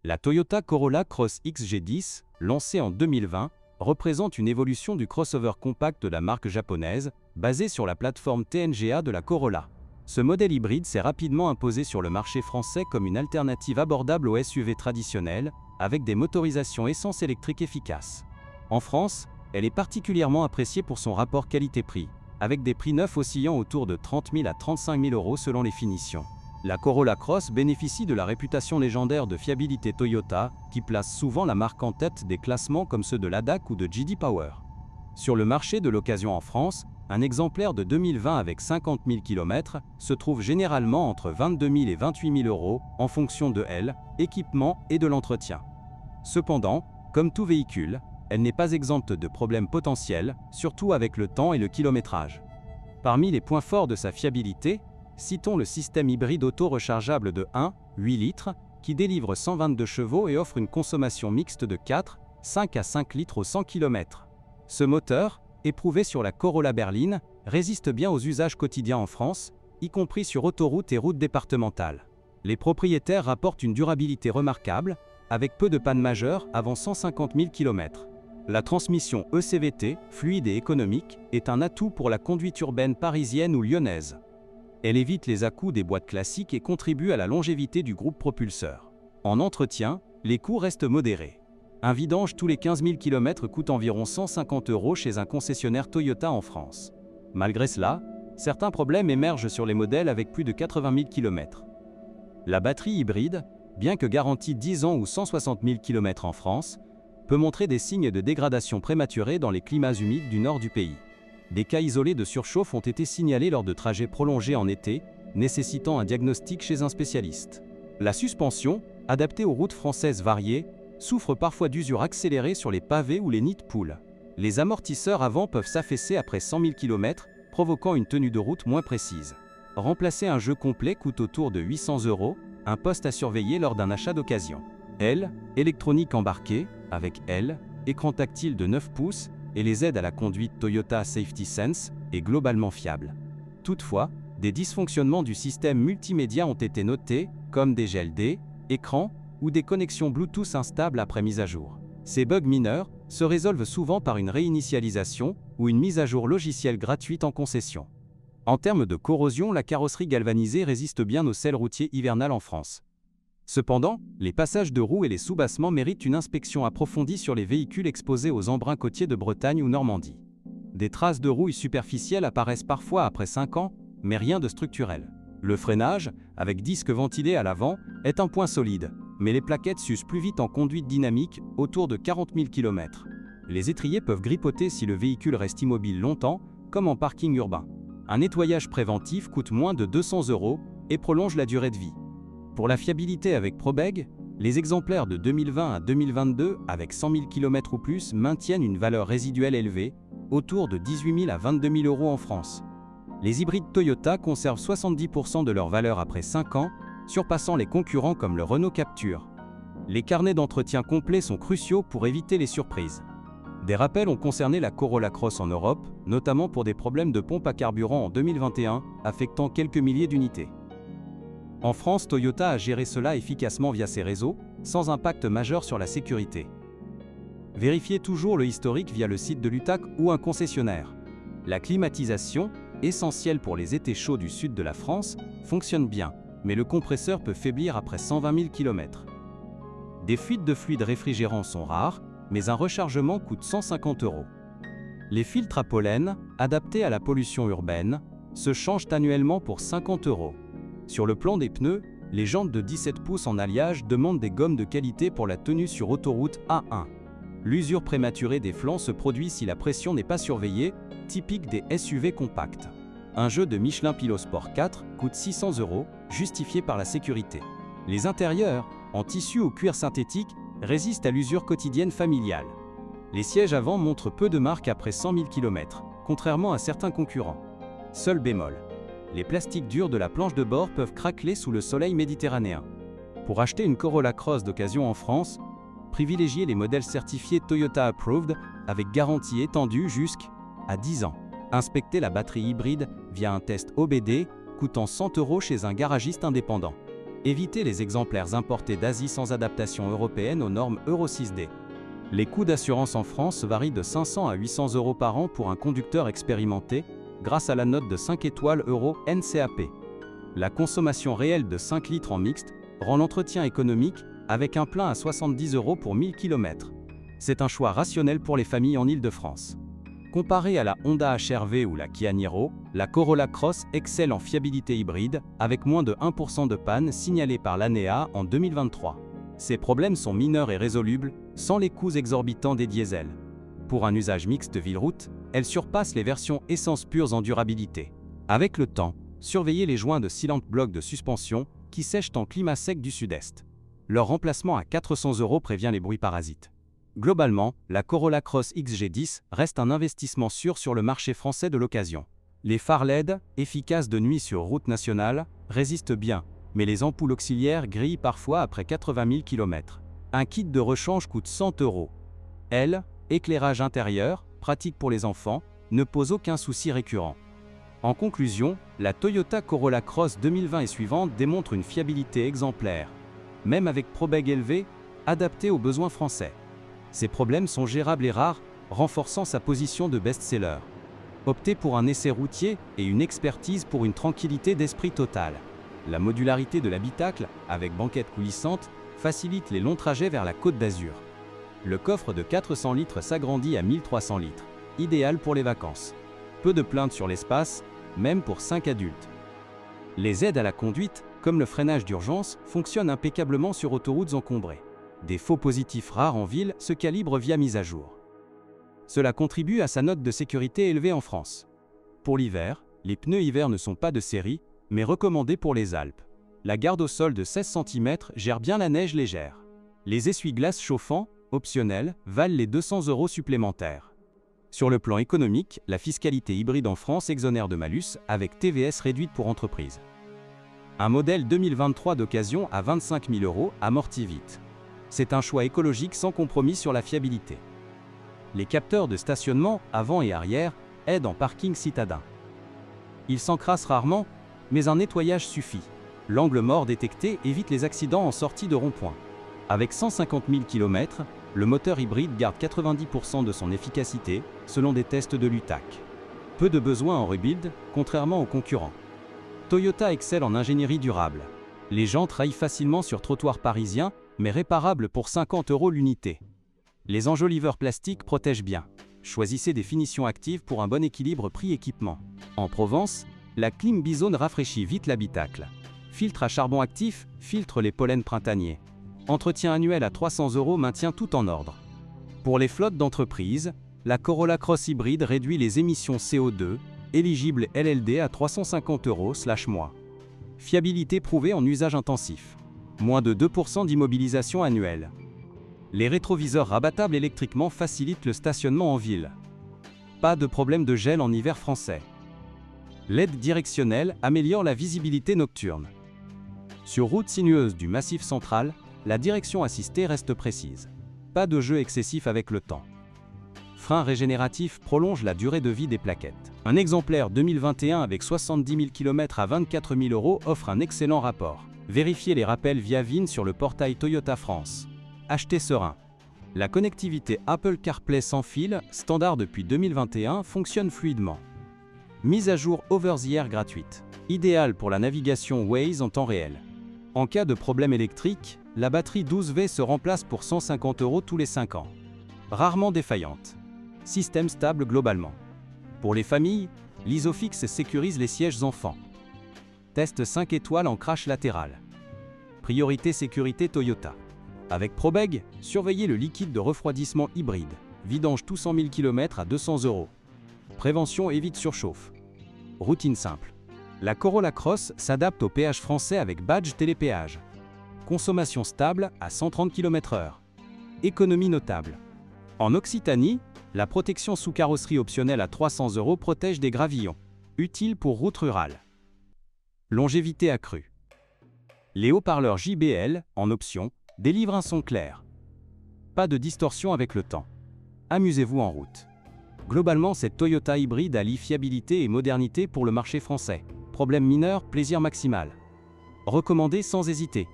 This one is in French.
La Toyota Corolla Cross XG10, lancée en 2020, représente une évolution du crossover compact de la marque japonaise, basée sur la plateforme TNGA de la Corolla. Ce modèle hybride s'est rapidement imposé sur le marché français comme une alternative abordable aux SUV traditionnels, avec des motorisations essence électrique efficaces. En France, elle est particulièrement appréciée pour son rapport qualité-prix, avec des prix neufs oscillant autour de 30 000 à 35 000 € selon les finitions. La Corolla Cross bénéficie de la réputation légendaire de fiabilité Toyota, qui place souvent la marque en tête des classements comme ceux de l'ADAC ou de J.D. Power. Sur le marché de l'occasion en France, un exemplaire de 2020 avec 50 000 km se trouve généralement entre 22 000 et 28 000 € en fonction de elle, équipement et de l'entretien. Cependant, comme tout véhicule, elle n'est pas exempte de problèmes potentiels, surtout avec le temps et le kilométrage. Parmi les points forts de sa fiabilité, citons le système hybride auto-rechargeable de 1,8 litres, qui délivre 122 chevaux et offre une consommation mixte de 4,5 à 5 litres au 100 km. Ce moteur, éprouvé sur la Corolla berline, résiste bien aux usages quotidiens en France, y compris sur autoroutes et routes départementales. Les propriétaires rapportent une durabilité remarquable, avec peu de pannes majeures avant 150 000 km. La transmission ECVT, fluide et économique, est un atout pour la conduite urbaine parisienne ou lyonnaise. Elle évite les à-coups des boîtes classiques et contribue à la longévité du groupe propulseur. En entretien, les coûts restent modérés. Un vidange tous les 15 000 km coûte environ 150 € chez un concessionnaire Toyota en France. Malgré cela, certains problèmes émergent sur les modèles avec plus de 80 000 km. La batterie hybride, bien que garantie 10 ans ou 160 000 km en France, peut montrer des signes de dégradation prématurée dans les climats humides du nord du pays. Des cas isolés de surchauffe ont été signalés lors de trajets prolongés en été, nécessitant un diagnostic chez un spécialiste. La suspension, adaptée aux routes françaises variées, souffre parfois d'usure accélérée sur les pavés ou les nids de poules. Les amortisseurs avant peuvent s'affaisser après 100 000 km, provoquant une tenue de route moins précise. Remplacer un jeu complet coûte autour de 800 €, un poste à surveiller lors d'un achat d'occasion. Électronique embarquée, avec écran tactile de 9 pouces, et les aides à la conduite Toyota Safety Sense, est globalement fiable. Toutefois, des dysfonctionnements du système multimédia ont été notés, comme des gels d'écran ou des connexions Bluetooth instables après mise à jour. Ces bugs mineurs se résolvent souvent par une réinitialisation ou une mise à jour logicielle gratuite en concession. En termes de corrosion, la carrosserie galvanisée résiste bien aux selles routiers hivernales en France. Cependant, les passages de roues et les soubassements méritent une inspection approfondie sur les véhicules exposés aux embruns côtiers de Bretagne ou Normandie. Des traces de rouille superficielles apparaissent parfois après 5 ans, mais rien de structurel. Le freinage, avec disque ventilé à l'avant, est un point solide, mais les plaquettes s'usent plus vite en conduite dynamique, autour de 40 000 km. Les étriers peuvent grippoter si le véhicule reste immobile longtemps, comme en parking urbain. Un nettoyage préventif coûte moins de 200 € et prolonge la durée de vie. Pour la fiabilité avec ProBeg, les exemplaires de 2020 à 2022 avec 100 000 km ou plus maintiennent une valeur résiduelle élevée, autour de 18 000 à 22 000 € en France. Les hybrides Toyota conservent 70% de leur valeur après 5 ans, surpassant les concurrents comme le Renault Captur. Les carnets d'entretien complets sont cruciaux pour éviter les surprises. Des rappels ont concerné la Corolla Cross en Europe, notamment pour des problèmes de pompe à carburant en 2021, affectant quelques milliers d'unités. En France, Toyota a géré cela efficacement via ses réseaux, sans impact majeur sur la sécurité. Vérifiez toujours le historique via le site de l'UTAC ou un concessionnaire. La climatisation, essentielle pour les étés chauds du sud de la France, fonctionne bien, mais le compresseur peut faiblir après 120 000 km. Des fuites de fluide réfrigérant sont rares, mais un rechargement coûte 150 €. Les filtres à pollen, adaptés à la pollution urbaine, se changent annuellement pour 50 €. Sur le plan des pneus, les jantes de 17 pouces en alliage demandent des gommes de qualité pour la tenue sur autoroute A1. L'usure prématurée des flancs se produit si la pression n'est pas surveillée, typique des SUV compacts. Un jeu de Michelin Pilot Sport 4 coûte 600 €, justifié par la sécurité. Les intérieurs, en tissu ou cuir synthétique, résistent à l'usure quotidienne familiale. Les sièges avant montrent peu de marques après 100 000 km, contrairement à certains concurrents. Seul bémol. Les plastiques durs de la planche de bord peuvent craqueler sous le soleil méditerranéen. Pour acheter une Corolla Cross d'occasion en France, privilégiez les modèles certifiés Toyota Approved avec garantie étendue jusqu'à 10 ans. Inspectez la batterie hybride via un test OBD coûtant 100 € chez un garagiste indépendant. Évitez les exemplaires importés d'Asie sans adaptation européenne aux normes Euro 6D. Les coûts d'assurance en France varient de 500 à 800 € par an pour un conducteur expérimenté, grâce à la note de 5 étoiles Euro NCAP. La consommation réelle de 5 litres en mixte rend l'entretien économique, avec un plein à 70 € pour 1000 km. C'est un choix rationnel pour les familles en Île-de-France. Comparée à la Honda HR-V ou la Kia Niro, la Corolla Cross excelle en fiabilité hybride, avec moins de 1% de panne signalée par l'ANEA en 2023. Ces problèmes sont mineurs et résolubles, sans les coûts exorbitants des diesels. Pour un usage mixte ville-route, elle surpasse les versions essence pures en durabilité. Avec le temps, surveillez les joints de Sealant Block de suspension qui sèchent en climat sec du sud-est. Leur remplacement à 400 € prévient les bruits parasites. Globalement, la Corolla Cross XG10 reste un investissement sûr sur le marché français de l'occasion. Les phares LED, efficaces de nuit sur route nationale, résistent bien, mais les ampoules auxiliaires grillent parfois après 80 000 km. Un kit de rechange coûte 100 €. Éclairage intérieur, pratique pour les enfants, ne pose aucun souci récurrent. En conclusion, la Toyota Corolla Cross 2020 et suivante démontre une fiabilité exemplaire, même avec ProBeg élevé, adapté aux besoins français. Ces problèmes sont gérables et rares, renforçant sa position de best-seller. Optez pour un essai routier et une expertise pour une tranquillité d'esprit totale. La modularité de l'habitacle, avec banquette coulissante, facilite les longs trajets vers la Côte d'Azur. Le coffre de 400 litres s'agrandit à 1300 litres, idéal pour les vacances. Peu de plaintes sur l'espace, même pour 5 adultes. Les aides à la conduite, comme le freinage d'urgence, fonctionnent impeccablement sur autoroutes encombrées. Des faux positifs rares en ville se calibrent via mise à jour. Cela contribue à sa note de sécurité élevée en France. Pour l'hiver, les pneus hiver ne sont pas de série, mais recommandés pour les Alpes. La garde au sol de 16 cm gère bien la neige légère. Les essuie-glaces chauffants, optionnels, valent les 200 € supplémentaires. Sur le plan économique, la fiscalité hybride en France exonère de malus avec TVS réduite pour entreprise. Un modèle 2023 d'occasion à 25 000 € amortit vite. C'est un choix écologique sans compromis sur la fiabilité. Les capteurs de stationnement avant et arrière aident en parking citadin. Ils s'encrassent rarement, mais un nettoyage suffit. L'angle mort détecté évite les accidents en sortie de rond-point. Avec 150 000 km, le moteur hybride garde 90% de son efficacité, selon des tests de l'UTAC. Peu de besoin en rebuild, contrairement aux concurrents. Toyota excelle en ingénierie durable. Les jantes raillent facilement sur trottoirs parisiens, mais réparables pour 50 € l'unité. Les enjoliveurs plastiques protègent bien. Choisissez des finitions actives pour un bon équilibre prix-équipement. En Provence, la clim Bizone rafraîchit vite l'habitacle. Filtre à charbon actif filtre les pollens printaniers. Entretien annuel à 300 € maintient tout en ordre. Pour les flottes d'entreprise, la Corolla Cross hybride réduit les émissions CO2, éligible LLD à 350 €/mois. Fiabilité prouvée en usage intensif. Moins de 2% d'immobilisation annuelle. Les rétroviseurs rabattables électriquement facilitent le stationnement en ville. Pas de problème de gel en hiver français. L'aide directionnelle améliore la visibilité nocturne. Sur route sinueuse du Massif central, la direction assistée reste précise. Pas de jeu excessif avec le temps. Frein régénératif prolonge la durée de vie des plaquettes. Un exemplaire 2021 avec 70 000 km à 24 000 € offre un excellent rapport. Vérifiez les rappels via VIN sur le portail Toyota France. Achetez serein. La connectivité Apple CarPlay sans fil, standard depuis 2021, fonctionne fluidement. Mise à jour over-the-air gratuite. Idéal pour la navigation Waze en temps réel. En cas de problème électrique, la batterie 12V se remplace pour 150 € tous les 5 ans. Rarement défaillante. Système stable globalement. Pour les familles, l'Isofix sécurise les sièges enfants. Test 5 étoiles en crash latéral. Priorité sécurité Toyota. Avec ProBeg, surveillez le liquide de refroidissement hybride. Vidange tous 100 000 km à 200 €. Prévention évite surchauffe. Routine simple. La Corolla Cross s'adapte au péage français avec badge télépéage. Consommation stable à 130 km/h. Économie notable. En Occitanie, la protection sous carrosserie optionnelle à 300 € protège des gravillons. Utile pour route rurale. Longévité accrue. Les haut-parleurs JBL, en option, délivrent un son clair. Pas de distorsion avec le temps. Amusez-vous en route. Globalement, cette Toyota hybride allie fiabilité et modernité pour le marché français. Problème mineur, plaisir maximal. Recommandé sans hésiter.